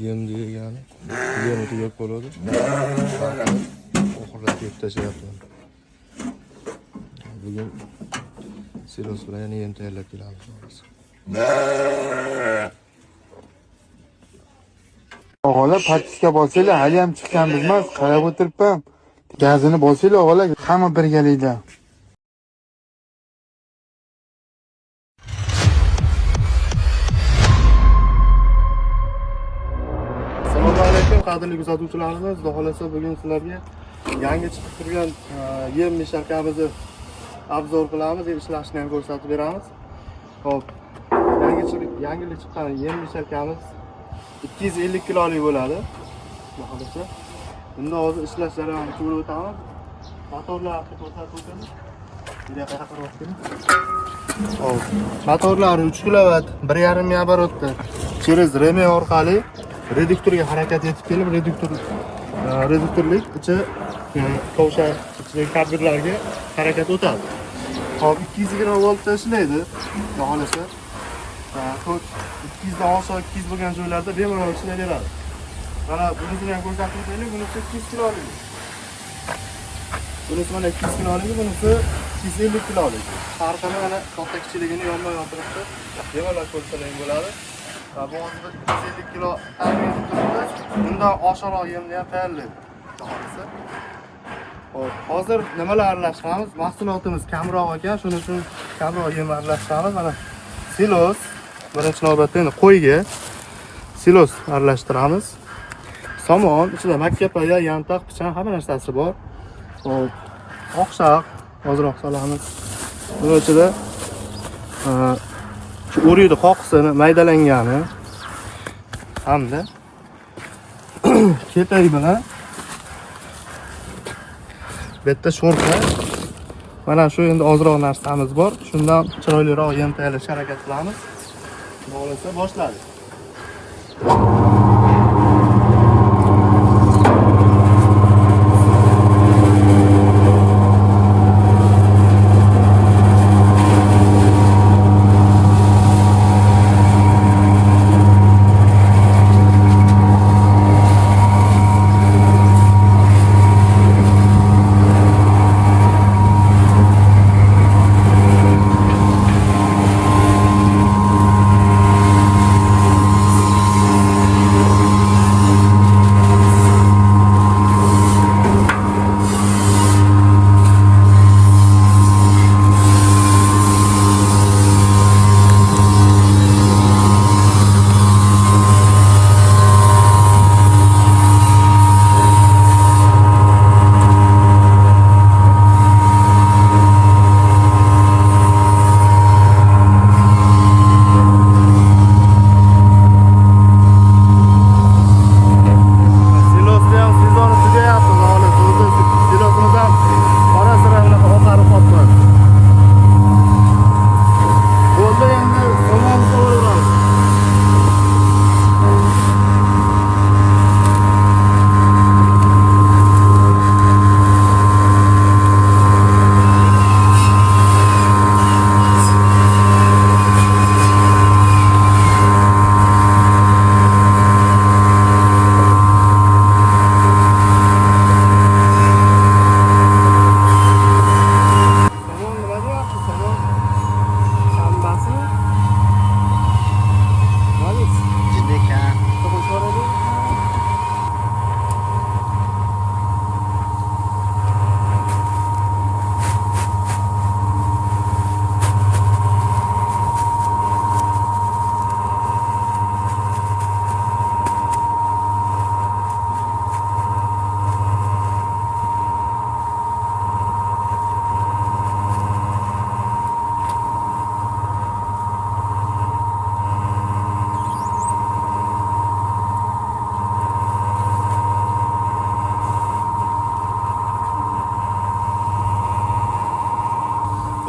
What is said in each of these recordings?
Yem degani yemi tugab qoladi. Oxirlab yeb tashlayapman. Bugun silos bilan yem tayyorlab kelamiz. Og'alar patiska bosinglar, hali ham chiqqan bizmas, qarab o'tiribman. Gazini bosinglar og'alar, hamma birgalikda. Assalomu alaykum qadrli kuzatuvchilarimiz. Xudo xolasa bugun sizlarga yangi chiqib turgan yem misharkamizni obzor qilamiz, ishlashini ham ko'rsatib beramiz. Xo'p, yangi chiqqan yem misharkamiz 250 kilolik bo'ladi. Xudo xolasa bunda hozir ishlash jarayonini ko'rib o'tamiz. Motorlarni ko'rsatib o'tamiz. Bunga qarab o'tamiz. Xo'p, motorlari 3 kilovat, 1,5 ming оборотda через reme orqali reduktorga harakat etib kelib, reduktorlik ichi tovsha ichidagi kabellarga harakat o'tadi. Hop, 220 voltda ishlaydi. Xudo xolasa 200 dan oshiq 200 bo'lgan joylarda bemalol ishlayveradi. Mana bunisini ham ko'rsatib o'taylik. Bunisi 200 kilolik. Bunisi mana 200 kilolik, bunisi 250 kilolik. Farqini mana katta kichiligini yonma-yon turibdi. Bemalol ko'rsatib bo'ladi. Va bu hozir 250 kilo ta'min turibdi. Bundan oshiqroq yemni ham tayyorlaydi. Hop, hozir nimalar aralashtiramiz? Mahsulotimiz kamroq ekan, shuning uchun kamroq yem aralashtiramiz. Mana silos, birinchi navbatda endi qo'yga silos aralashtiramiz. Somon, ichida makkapaya, yantoq, pichan hamma narsasi bor. Hop, oqshaq ozroq solamiz. Buning ichida o'riydi qoqisini maydalangani hamda ketay bilan bitta sho'rpa. Mana shu endi ozroq narsamiz bor. Shundan chiroyliroq yem tayyorlashga harakat qilamiz. Bo'lsa boshladik.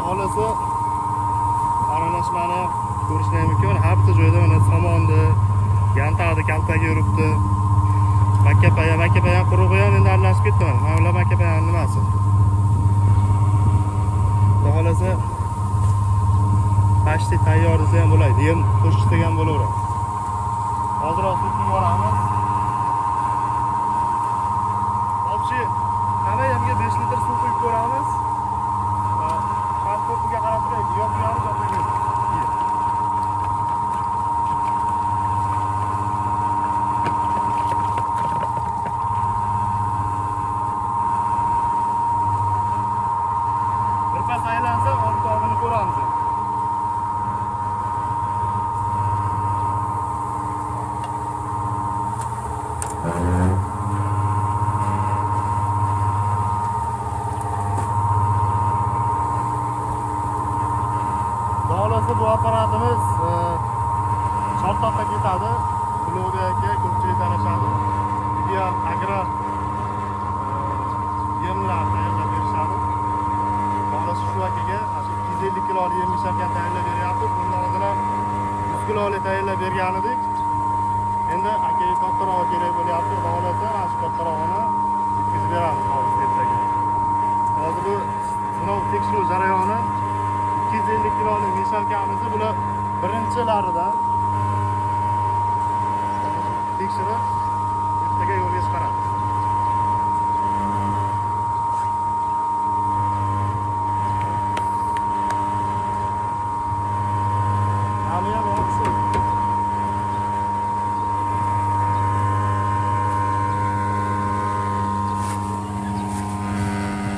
Xohlasa aralashmani ko'rishlar mumkin. Har bitta joyda mana somonni, yantoqni kaltaga yuribdi. Makkapaya qurug'i ham endi aralashib ketdi. Mana ular makkapayani nimasi? Xohlasa pashti tayyor desa ham bo'ladi. Yem qo'shish degan bo'laveradi. Ozroq suv yuboramiz. Общий hamma yerga 5 litr suv quyib ko'ramiz. Shaffofiga qarab turib, yopamiz, yopamiz. Birpas aylansa, orqog'ini ko'ramiz. Xohlasa bu apparatimiz Chortoqqa ketadi. Blogerga ko'pchilik tanishadi. Ideal agro yemlar tayyorlab berishadi. Xohlasa shu akaga 250 kiloli yem misharkan tayyorlab beryapti. Bundan oldin ham 100 kiloli tayyorlab bergan edik. Endi akaga kattarog'i kerak bo'lyapti. Xohlasa shu kattarog'ini yetkazib beramiz hozir. Hozir bu sinov tekshiruv jarayoni 250 kiloli misharkamizni bular birinchilaridan tekshirib ertaga yo'lga chiqaramiz. Hamiyam yaxshi.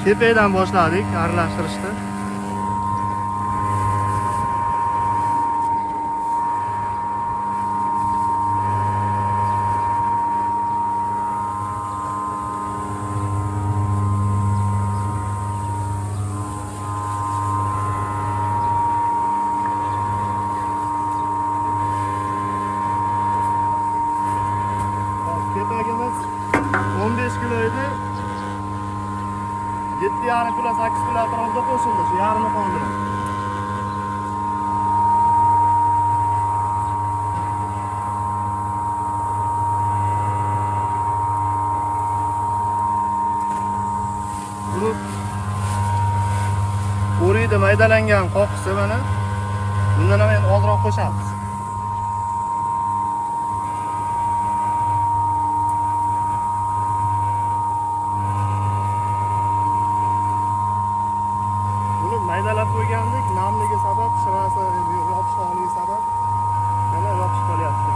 Tepaydan boshladik aralashtirishni. Kepagimiz 15 kilo edi. 7,5 kilo, 8 kilo atrofida qo'shildi. Shu yarmi qoldi. Bu o'riydi maydalangan qoqisi mana. Bundan ham endi ozroq qo'shamiz. Maydalab qo'ygandik, namligi sabab, shirasi yopishqonligi sabab mana yopishib qolyapti.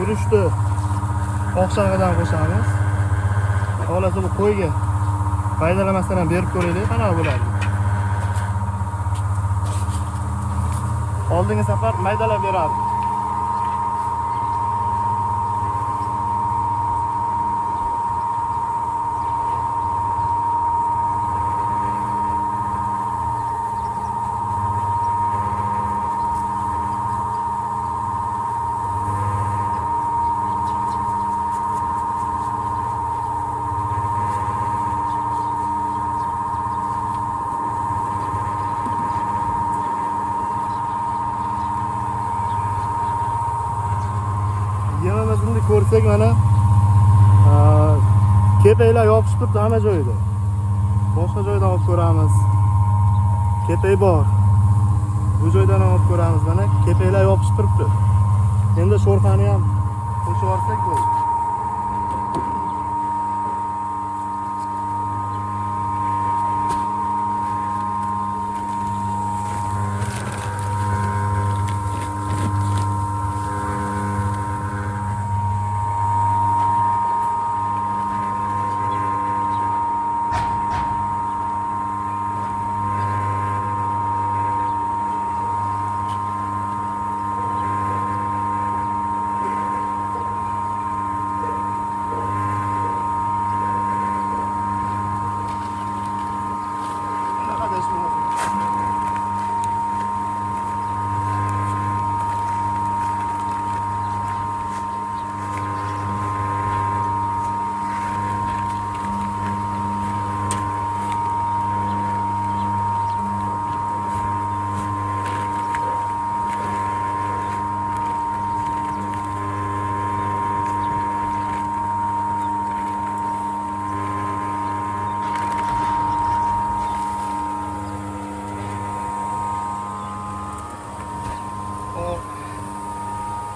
guruchni oqshog'idan qo'shamiz. Xohlasa bu qo'yga foydalamasdan ham berib ko'raylik, qanaqa bo'ladi. Oldingi safar maydalab beradi. Yemimizni ko'rsak mana kepaklar yopishib turibdi hamma joyda. Boshqa joydan olib ko'ramiz. Kepak bor. Bu joydan ham olib ko'ramiz mana kepaklar yopishib turibdi. Endi sho'rxani ham qo'shib olsak bo'ladi.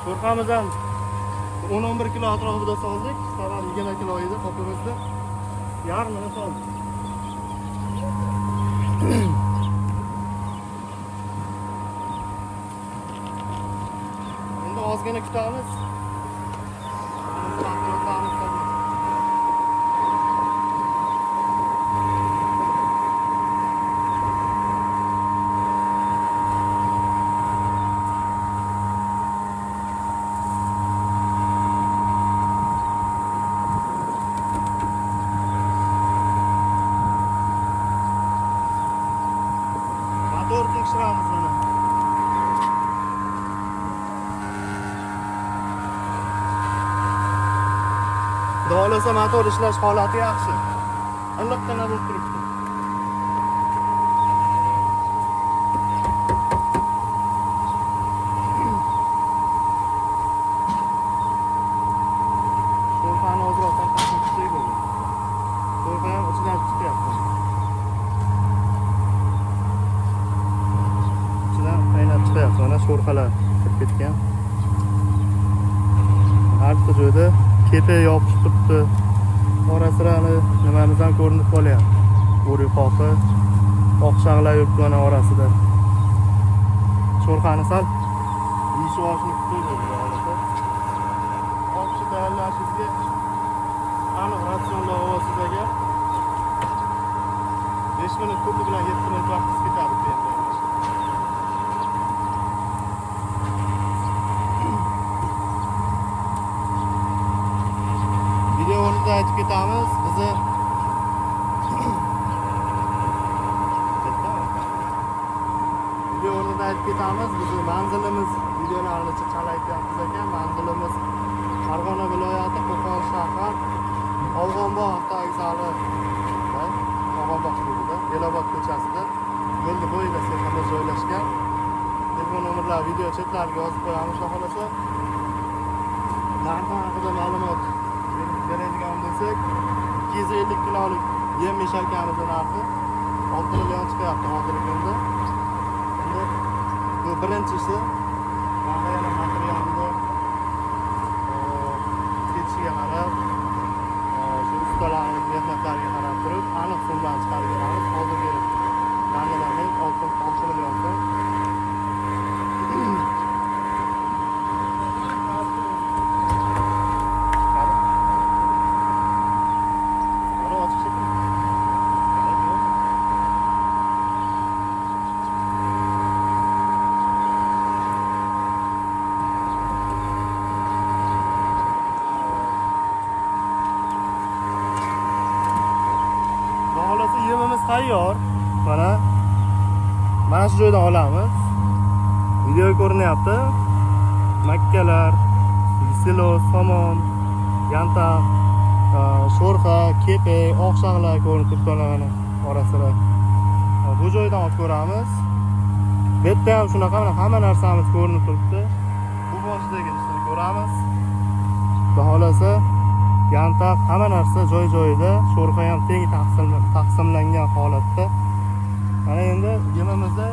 Sho'rxamizdan 10-11 kilo atrofida soldik. Sababi 20 kilo edi qopimizda. Yarmini soldik. Endi ozgina kutamiz. Motor tekshiramiz mana. Xudo xolasa motor ishlash holati yaxshi. Iliqqina bo'lib turibdi. Sho'rxani ozroq tarqatib tutsak bo'ladi. Sho'rxa ham ichidan chiqyapti. Qaynab chiqyapti. Mana sho'rxalar kirib ketgan. Har bir joyda kepak yopishib turibdi. Orasirani nimamizdan ko'rinib qolyapti. Bo'ri qoqi, oqshog'lar yuribdi mana orasida. Sho'rxani sal yeyishib olishni kutib bo'ladi. Olib tayyorlashingizga aniq ratsionlar olasiz agar 5 minut ko'pi bilan 7 minut vaqtingiz ketadi. Video o'rnida aytib ketamiz, bizni manzilimiz videolarni chalaytyapmiz ekan. Manzilimiz Farg'ona viloyati Qo'qon shahar Afg'onbog' avtovokzali Afg'onbog' hududida Elobod ko'chasida yo'lni bo'yida seximiz joylashgan. Telefon nomerlar video chetlarga yozib qo'yamiz. Xudo xolasa narxi haqida ma'lumot beradigan bo'lsak 250 kilolik yem meshalkamizni narxi 6 million chiqyapti hozirgi kunda. Endi bu birinchisi mana yana materialni ketishiga qarab shu ustalarning mehnatlariga qarab turib aniq summani chiqarib beramiz. Hozirgi narxlarning 6 million so'm. tayyor. Mana shu joydan olamiz. Video ko'rinyapti. Makkalar, silo, somon, yantaq, sho'rxa, kepek, oqshog'lar ko'rinib turibdi mana orasida. Bu joydan olib ko'ramiz. Bu yerda ham shunaqa mana hamma narsamiz ko'rinib turibdi. Bu boshidagi ishni ko'ramiz. Xudo xolasa yantaq hamma narsa joy-joyida, sho'rxa ham teng taqsimlangan holatda. Mana endi yemimizda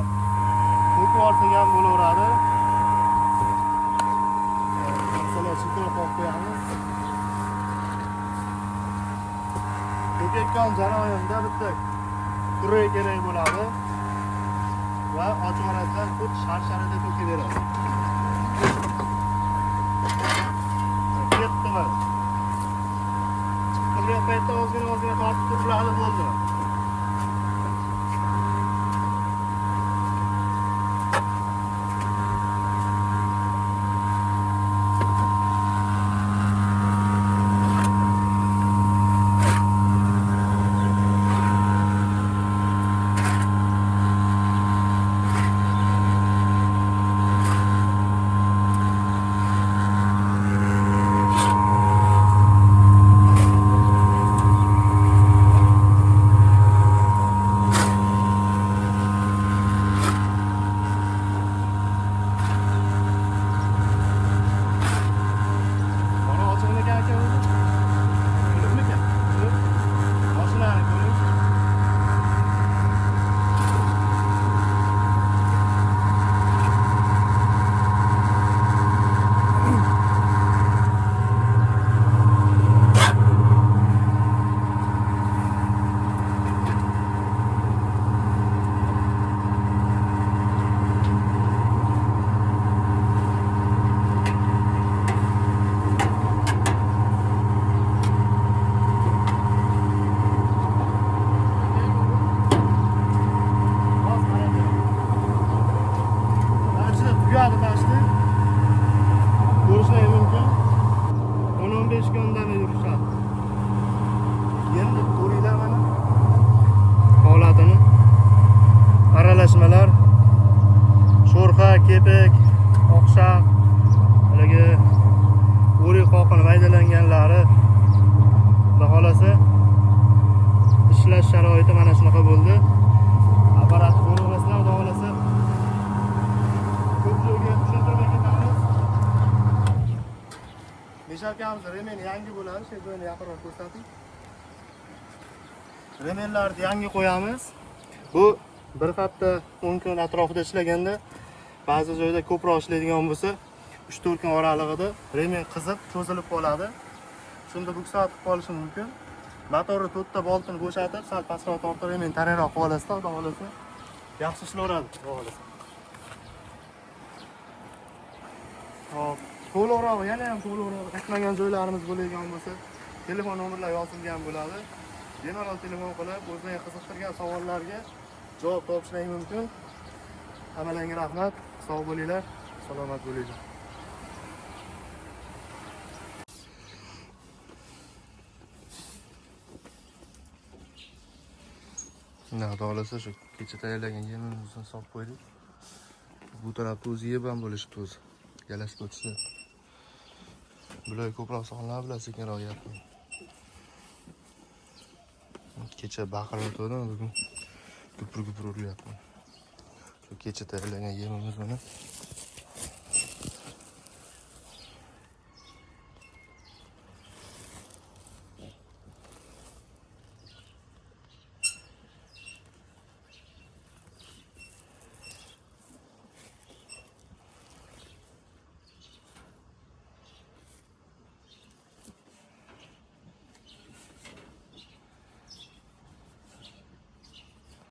ko'p olsak ham bo'laveradi. Masalan, chiqarib qo'yamiz. Ko'katgan jarayonida bitta purre kerak bo'ladi va ochiqarasidan xuddi shar-sharida to'kaveradi. Ketdi mana. Chiqargan paytda ozgina tortib turladi bo'ldi. Ko'rishingiz mumkin. 10-15 kundan yurishadi. Endi ko'ringlar mana holatini. Aralashmalar, sho'rxa, kepek, oqshaq, haligi o'rik qoqini maydalanganlari. Xudo xolasa ishlash sharoiti mana shunaqa bo'ldi. Apparatni ko'rasizlar, xudo xolasa ko'p joyga tushuntirmay ketamiz. Mesharkamiz remen yangi bo'ladi, shu joyni yaqinroq ko'rsating. Remenlarni yangi qo'yamiz. Bu bir hafta 10 kun atrofida ishlaganda ba'zi joyda ko'proq ishlaydigan bo'lsa 3-4 kun oralig'ida remen qizib, cho'zilib qoladi. Shunda buksatib qolishi mumkin. Motorni to'rtta boltini bo'shatib, sal pastroq tortib remen tarayroq qilib olasizda, xudo xolasa yaxshi ishlaveradi, xudo xolasa. Hop, to'liqroq, yana ham to'liqroq aytmagan joylarimiz bo'ladigan bo'lsa, telefon nomerlar yozilgan bo'ladi. Bemalol telefon qilib, o'zingizni qiziqtirgan savollarga javob topishingiz mumkin. Hammalarga rahmat. Sog' bo'linglar, salomat bo'linglar. Xudo xolasa shu kecha tayyorlagan yemimizni solib qo'ydik. Bu tarafda o'zi yeb ham bo'lishibdi o'zi. Galasiga o'tsa. Bular ko'proq sonlar bilan sekinroq yeyapti. Kecha baqirib bugun gupur uryapti. Shu kecha tayyorlagan yemimiz mana.